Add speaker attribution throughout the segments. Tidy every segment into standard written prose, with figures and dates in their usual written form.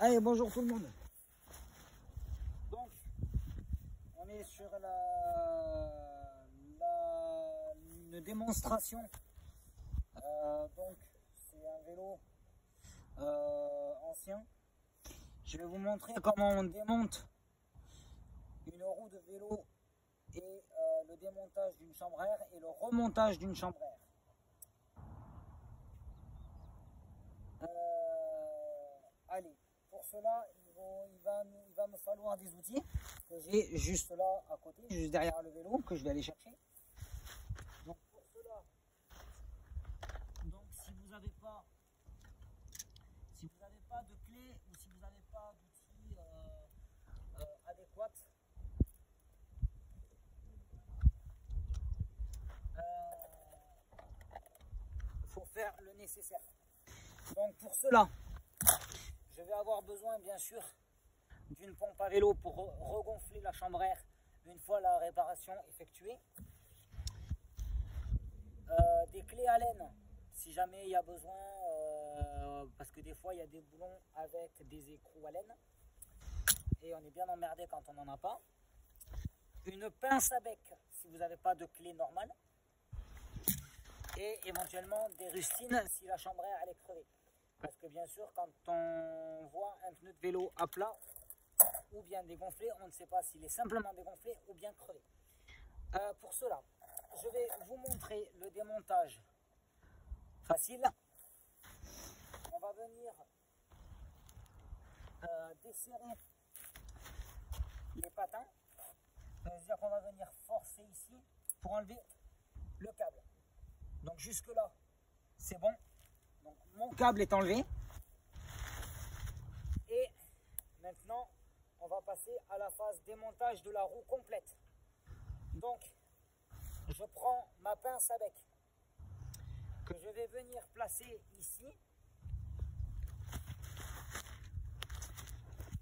Speaker 1: Allez, bonjour tout le monde. Donc, on est sur une démonstration. Donc, c'est un vélo ancien. Je vais vous montrer comment on démonte une roue de vélo et le démontage d'une chambre à air et le remontage d'une chambre à air. Allez, pour cela, il va me falloir des outils que j'ai juste là à côté, juste derrière le vélo, que je vais aller chercher. Donc pour cela, si vous n'avez pas de clé ou si vous n'avez pas d'outils adéquats, il faut faire le nécessaire. Donc pour cela, je vais avoir besoin bien sûr d'une pompe à vélo pour regonfler la chambre à air une fois la réparation effectuée. Des clés à laine si jamais il y a besoin, parce que des fois il y a des boulons avec des écrous à laine et on est bien emmerdé quand on n'en a pas. Une pince à bec si vous n'avez pas de clé normale et éventuellement des rustines si la chambre à air elle est crevée. Parce que bien sûr, quand on voit un pneu de vélo à plat ou bien dégonflé, on ne sait pas s'il est simplement dégonflé ou bien crevé. Pour cela, je vais vous montrer le démontage facile. On va venir desserrer les patins. C'est-à-dire qu'on va venir forcer ici pour enlever le câble. Donc jusque là, c'est bon. Donc, mon câble est enlevé et maintenant on va passer à la phase démontage de la roue complète. Donc je prends ma pince à bec que je vais venir placer ici.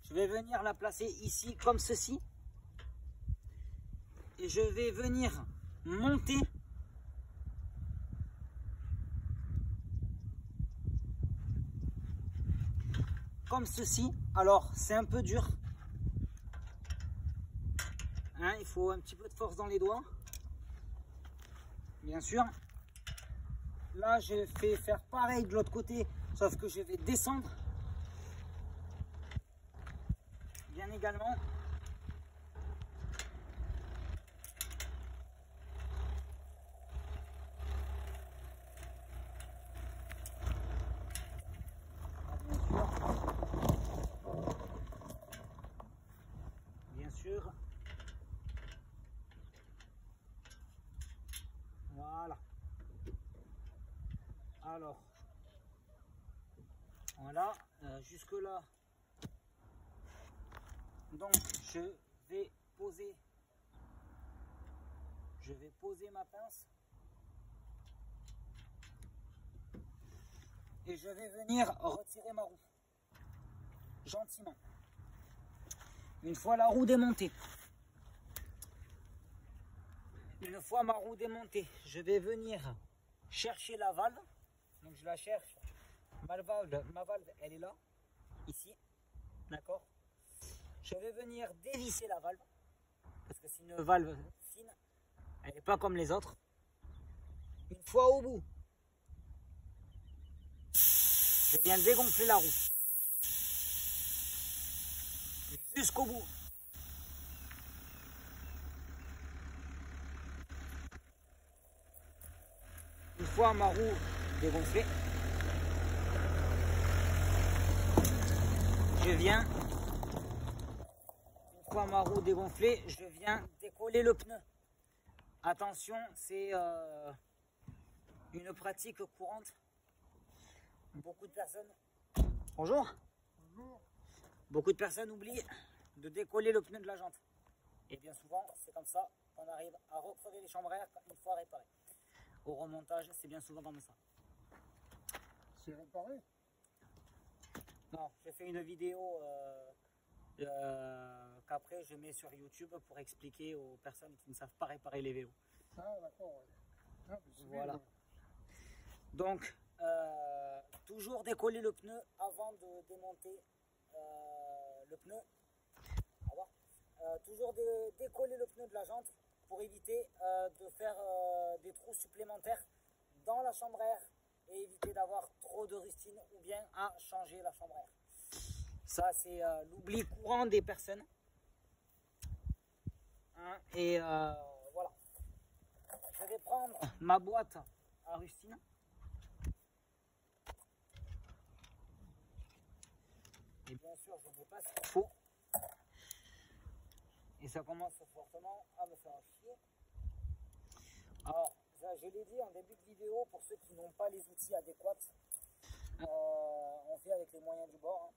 Speaker 1: Je vais venir la placer ici comme ceci et je vais venir monter comme ceci. Alors c'est un peu dur, hein, il faut un petit peu de force dans les doigts, bien sûr. Là je vais faire pareil de l'autre côté, sauf que je vais descendre bien également. Voilà. Alors, voilà, jusque là. Donc, je vais poser ma pince et je vais venir retirer ma roue gentiment. Une fois la roue démontée. Une fois ma roue démontée, je vais venir chercher la valve. Donc je la cherche. Ma valve, elle est là, ici. D'accord? Je vais venir dévisser la valve. Parce que c'est une valve fine. Elle n'est pas comme les autres. Une fois au bout, je viens dégonfler la roue. Jusqu'au bout. Une fois ma roue dégonflée, je viens décoller le pneu. Attention, c'est une pratique courante. Beaucoup de personnes... Bonjour. Bonjour. Beaucoup de personnes oublient de décoller le pneu de la jante. Et bien souvent, c'est comme ça qu'on arrive à recrever les chambres à air une fois réparées. Au remontage, c'est bien souvent comme ça.
Speaker 2: C'est réparé?
Speaker 1: Non, j'ai fait une vidéo qu'après je mets sur YouTube pour expliquer aux personnes qui ne savent pas réparer les vélos.
Speaker 2: Ah d'accord, ouais. Ah,
Speaker 1: voilà. Bien. Donc, toujours décoller le pneu avant de démonter le pneu. Toujours décoller le pneu de la jante pour éviter de faire des trous supplémentaires dans la chambre à air et éviter d'avoir trop de rustine ou bien à changer la chambre à air. Ça, c'est l'oubli courant des personnes. Hein, et voilà. Je vais prendre ma boîte à rustine. Et bien sûr, je ne mets pas ce qu'il faut. Et ça commence fortement à me faire chier. Alors, ça, je l'ai dit en début de vidéo, pour ceux qui n'ont pas les outils adéquats, on fait avec les moyens du bord. Hein.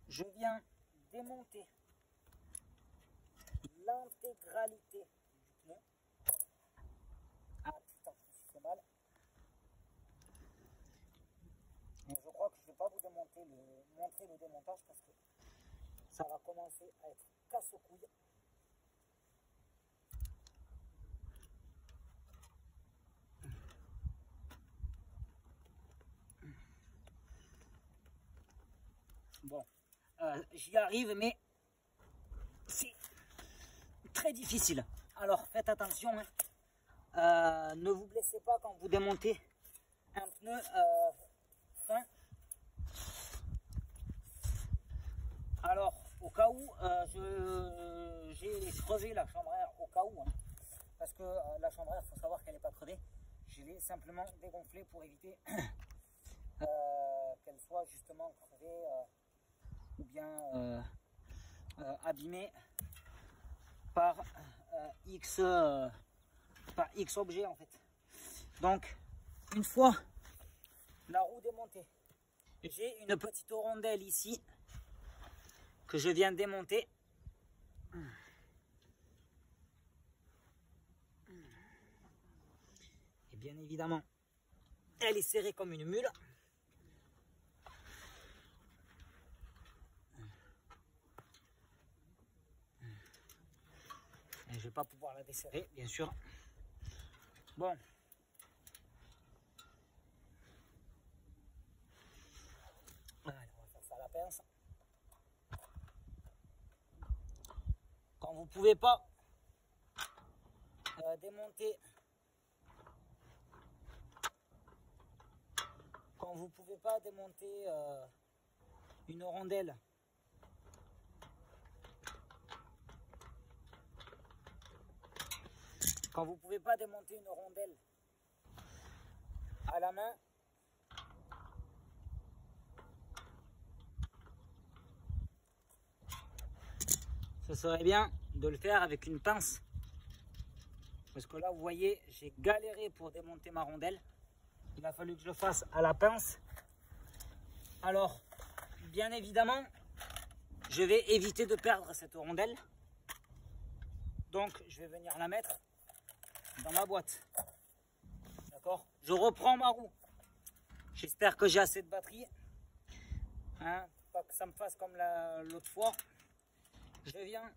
Speaker 1: Je viens démonter l'intégralité du pneu. Ah putain, je me suis fait mal. Mais je crois que je ne vais pas vous montrer le démontage parce que ça va commencer à être casse-couille. Bon, j'y arrive, mais c'est très difficile. Alors faites attention, hein. Ne vous blessez pas quand vous démontez un pneu fin. Alors au cas où j'ai crevé la chambre à air, au cas où, hein, parce que la chambre à air, il faut savoir qu'elle n'est pas crevée. Je l'ai simplement dégonflée pour éviter qu'elle soit justement crevée ou bien abîmée par X objets en fait. Donc une fois la roue démontée, j'ai une petite rondelle ici que je viens démonter. Et bien évidemment, elle est serrée comme une mule. Et je vais pas pouvoir la desserrer, bien sûr. Bon. Allez, on va faire ça à la pince. Quand vous pouvez pas démonter, une rondelle, à la main, ce serait bien de le faire avec une pince. Parce que là, vous voyez, j'ai galéré pour démonter ma rondelle. Il a fallu que je le fasse à la pince. Alors, bien évidemment, je vais éviter de perdre cette rondelle. Donc, je vais venir la mettre dans ma boîte. D'accord? Je reprends ma roue. J'espère que j'ai assez de batterie. Hein, pas que ça me fasse comme l'autre fois. Je viens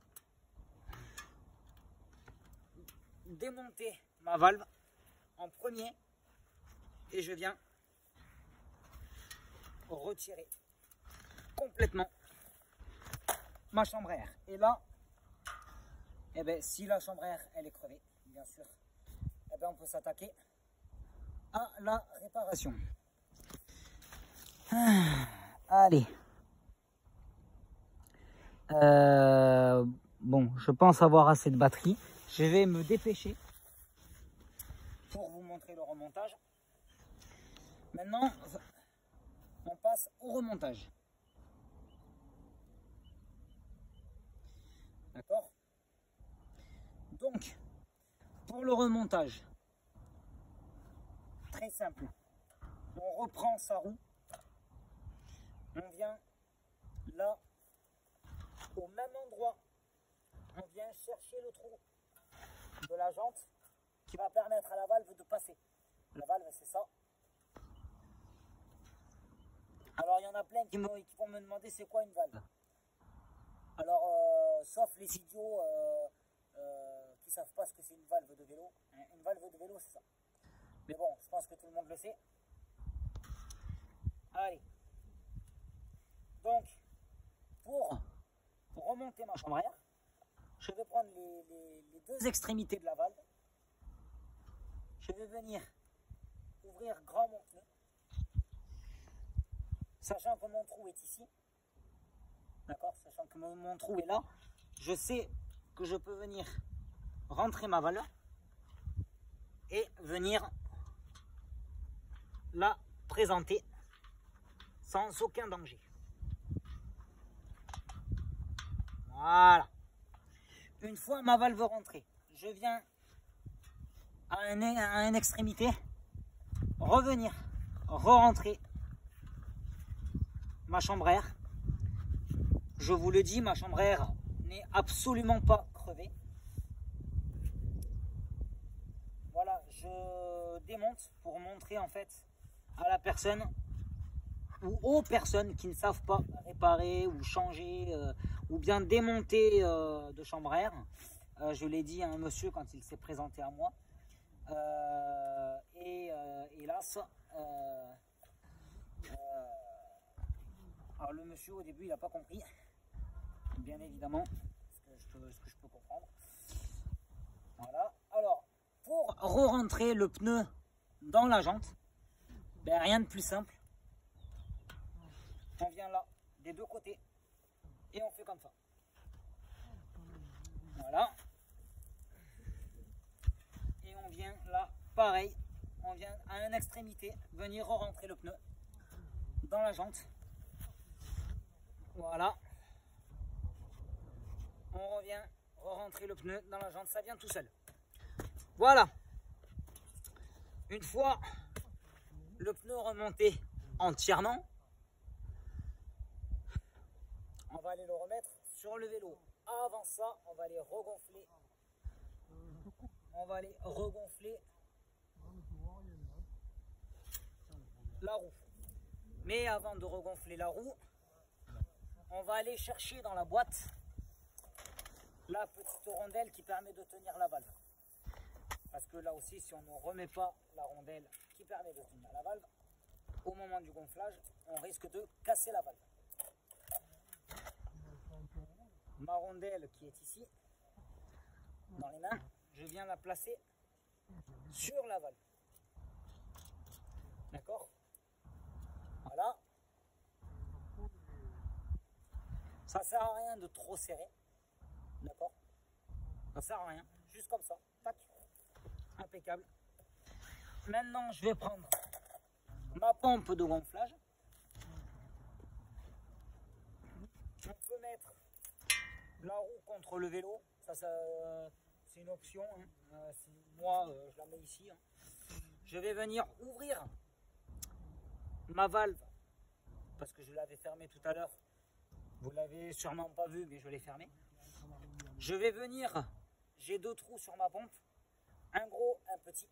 Speaker 1: démonter ma valve en premier et je viens retirer complètement ma chambre à air. Et là, eh ben, si la chambre à air elle est crevée, bien sûr, eh ben, on peut s'attaquer à la réparation. Allez. Bon, je pense avoir assez de batterie. Je vais me dépêcher pour vous montrer le remontage. Maintenant, on passe au remontage. D'accord? Donc, pour le remontage, très simple. On reprend sa roue. On vient là, au même endroit. On vient chercher le trou de la jante qui va permettre à la valve de passer. La valve, c'est ça. Alors, il y en a plein qui vont me demander c'est quoi une valve. Alors, sauf les idiots qui ne savent pas ce que c'est une valve de vélo. Une valve de vélo, c'est ça. Mais bon, je pense que tout le monde le sait. monter ma chambre à air. Je vais prendre les deux extrémités de la valve. Je vais venir ouvrir grand mon pneu, sachant que mon trou est ici. D'accord, sachant que mon trou est là, je sais que je peux venir rentrer ma valve et venir la présenter sans aucun danger. Voilà. Une fois ma valve rentrée, je viens à une extrémité, revenir, re-rentrer ma chambre à air. Je vous le dis, ma chambre à air n'est absolument pas crevée. Voilà, je démonte pour montrer en fait à la personne ou aux personnes qui ne savent pas réparer ou changer ou bien démonter de chambre à air. Je l'ai dit à un monsieur quand il s'est présenté à moi. Hélas, alors le monsieur au début il n'a pas compris, bien évidemment, ce que je peux comprendre. Voilà. Alors pour re-rentrer le pneu dans la jante, ben, rien de plus simple. On vient là des deux côtés et on fait comme ça. Voilà. Et on vient là, pareil, on vient à une extrémité venir re-rentrer le pneu dans la jante. Voilà. On revient re-rentrer le pneu dans la jante, ça vient tout seul. Voilà. Une fois le pneu remonté entièrement, on va aller le remettre sur le vélo. Avant ça, on va aller regonfler. On va aller regonfler la roue. Mais avant de regonfler la roue, on va aller chercher dans la boîte la petite rondelle qui permet de tenir la valve. Parce que là aussi, si on ne remet pas la rondelle qui permet de tenir la valve, au moment du gonflage, on risque de casser la valve. Ma rondelle qui est ici, dans les mains, je viens la placer sur la valve. D'accord? Voilà. Ça sert à rien de trop serrer. D'accord? Ça sert à rien. Juste comme ça. Tac. Impeccable. Maintenant, je vais prendre ma pompe de gonflage. On peut mettre la roue contre le vélo. Ça c'est une option. Hein. Moi, je la mets ici. Hein. Je vais venir ouvrir ma valve parce que je l'avais fermée tout à l'heure. Vous l'avez sûrement pas vu, mais je l'ai fermée. Je vais venir, j'ai deux trous sur ma pompe, un gros, un petit,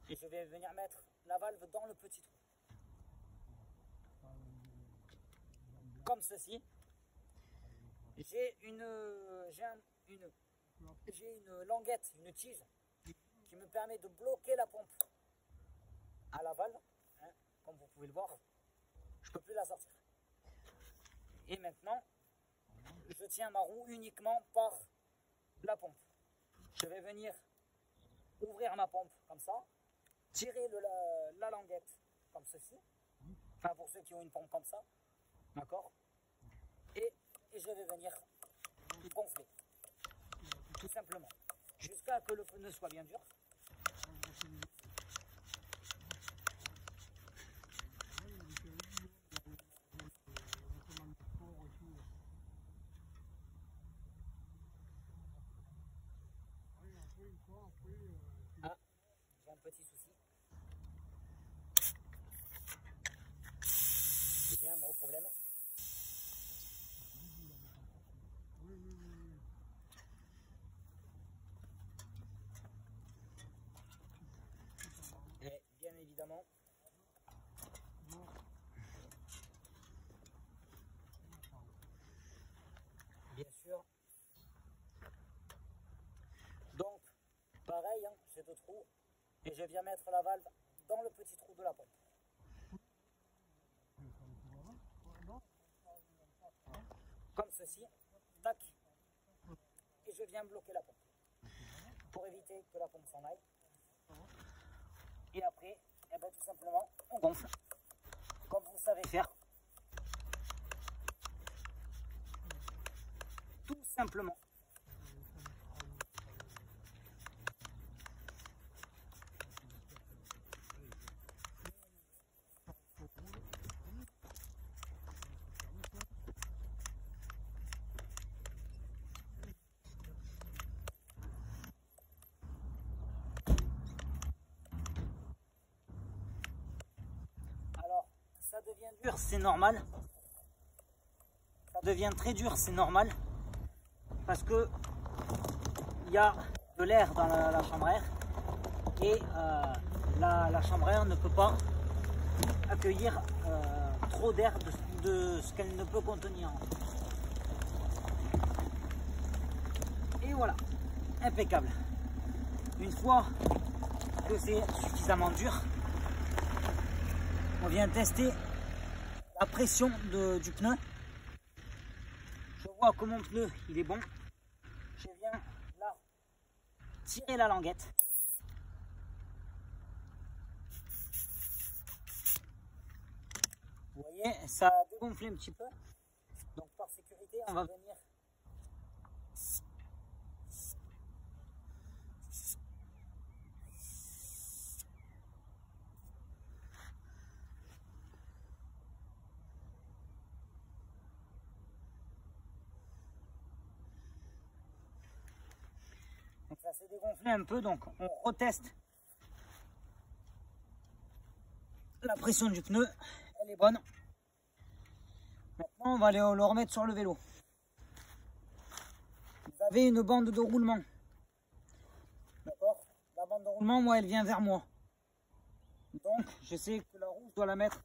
Speaker 1: et je vais venir mettre la valve dans le petit trou. Comme ceci. J'ai une languette, une tige, qui me permet de bloquer la pompe à la valve. Hein, comme vous pouvez le voir, je ne peux plus la sortir. Et maintenant, je tiens ma roue uniquement par la pompe. Je vais venir ouvrir ma pompe comme ça, tirer la languette comme ceci, enfin pour ceux qui ont une pompe comme ça, d'accord, et je vais venir gonfler, tout simplement, jusqu'à ce que le pneu soit bien dur. Ah, j'ai un petit souci. J'ai un gros problème. Et bien évidemment, bien sûr. Donc, pareil, hein, j'ai deux trous et je viens mettre la valve dans le petit trou de la pompe. Comme ceci, tac, je viens bloquer la pompe pour éviter que la pompe s'en aille. Et après, eh ben, tout simplement, on gonfle, comme vous savez faire. Tout simplement. Ça devient dur, c'est normal. Ça devient très dur, c'est normal. Parce que il y a de l'air dans la chambre à air. Et la chambre à air ne peut pas accueillir trop d'air de ce qu'elle ne peut contenir. Et voilà, impeccable. Une fois que c'est suffisamment dur, on vient tester la pression du pneu. Je vois que mon pneu il est bon. Je viens là tirer la languette. Vous voyez, ça a dégonflé un petit peu. Donc par sécurité, on va venir donc ça s'est dégonflé un peu, donc on reteste la pression du pneu, elle est bonne. Maintenant on va aller le remettre sur le vélo. Vous avez une bande de roulement, d'accord? La bande de roulement, moi elle vient vers moi, donc je sais que la roue je dois la mettre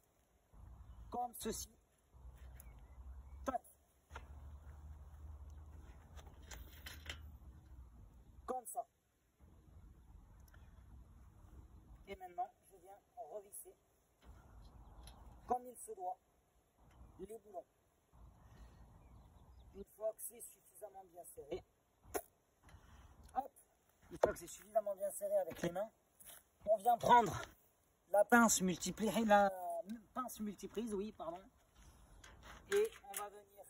Speaker 1: comme ceci. Tac. Comme ça. Et maintenant, je viens revisser, comme il se doit, les boulons. Une fois que c'est suffisamment bien serré, hop, une fois que c'est suffisamment bien serré avec les mains, on vient prendre la pince multiprise, oui, pardon, et on va venir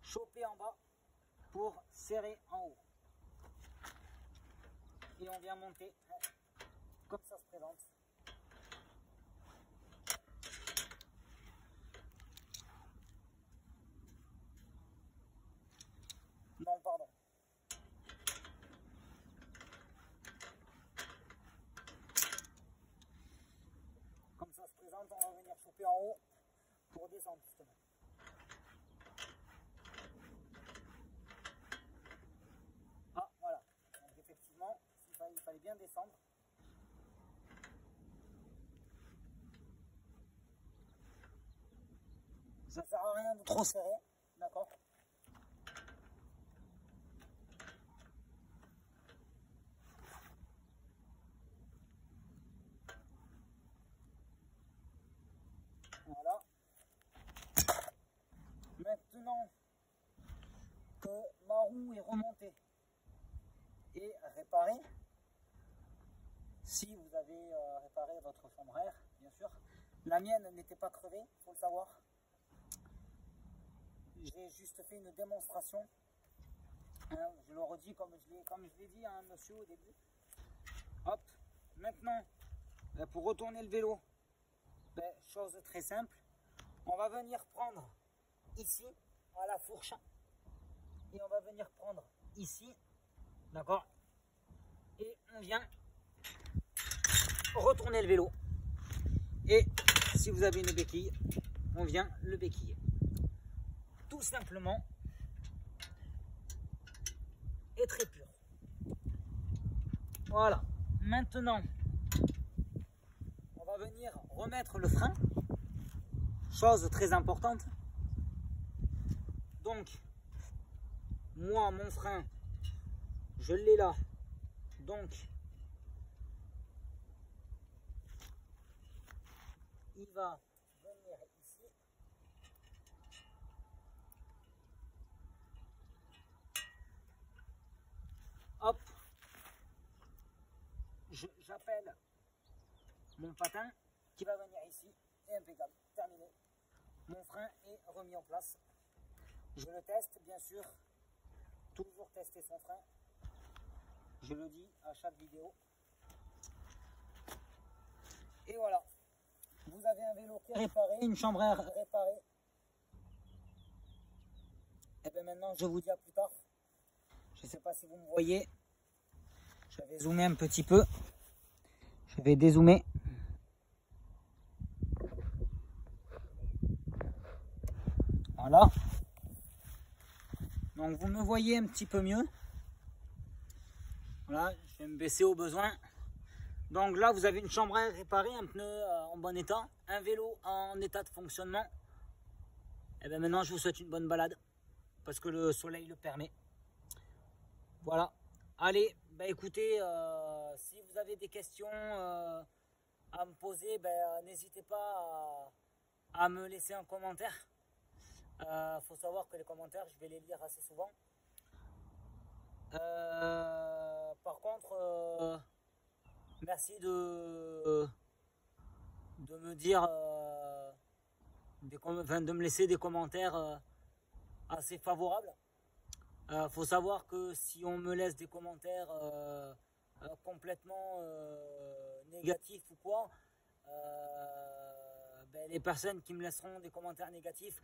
Speaker 1: choper en bas pour serrer en haut. Et on vient monter comme ça se présente. Non, pardon. Comme ça se présente, on va venir choper en haut pour descendre justement. Ah, voilà. Donc effectivement, il fallait bien descendre. Ça ne sert à rien de trop serrer, d'accord? Voilà. Maintenant que ma roue est remontée et réparée, si vous avez réparé votre chambre à air, bien sûr, la mienne n'était pas crevée, il faut le savoir. J'ai juste fait une démonstration. Hein, je le redis comme je l'ai dit à un monsieur au début. Hop, maintenant, pour retourner le vélo, chose très simple, on va venir prendre ici, à la fourche, et on va venir prendre ici, d'accord, et on vient retourner le vélo. Et si vous avez une béquille, on vient le béquiller. Tout simplement et très pur. Voilà. Maintenant, on va venir remettre le frein. Chose très importante. Donc, moi, mon frein, je l'ai là. Donc, il va venir ici. j'appelle mon patin qui va venir ici. Et impeccable, terminé. Mon frein est remis en place. Je le teste, bien sûr. Toujours tester son frein. Je le dis à chaque vidéo. Et voilà. Vous avez un vélo qui est réparé, une chambre à air réparée. Et bien maintenant, je vous dis à plus tard. Je ne sais pas si vous me voyez. Je vais zoomer un petit peu. Je vais dézoomer. Voilà. Donc vous me voyez un petit peu mieux. Voilà, je vais me baisser au besoin. Donc là, vous avez une chambre à air réparée, un pneu en bon état, un vélo en état de fonctionnement. Et bien maintenant, je vous souhaite une bonne balade parce que le soleil le permet. Voilà. Allez, bah écoutez, si vous avez des questions à me poser, n'hésitez pas à me laisser un commentaire. Faut savoir que les commentaires, je vais les lire assez souvent. Par contre, merci de me dire, de me laisser des commentaires assez favorables. Faut savoir que si on me laisse des commentaires complètement négatifs ou quoi, les personnes qui me laisseront des commentaires négatifs,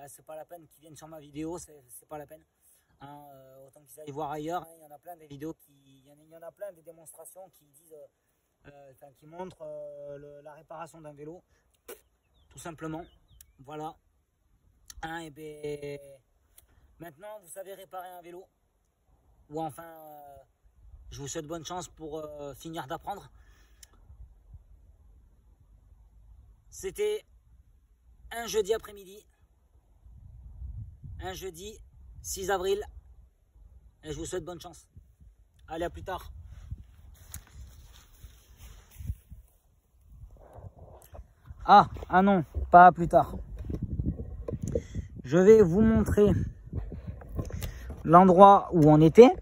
Speaker 1: c'est pas la peine qu'ils viennent sur ma vidéo, c'est pas la peine. Hein, autant qu'ils aillent voir ailleurs. Hein, il y en a plein des vidéos il y en a plein des démonstrations qui disent, qui montrent la réparation d'un vélo, tout simplement. Voilà. Hein, et ben maintenant vous savez réparer un vélo, ou enfin je vous souhaite bonne chance pour finir d'apprendre. C'était un jeudi après-midi, un jeudi 6 avril, et je vous souhaite bonne chance. Allez, à plus tard. Ah non, pas à plus tard. Je vais vous montrer l'endroit où on était.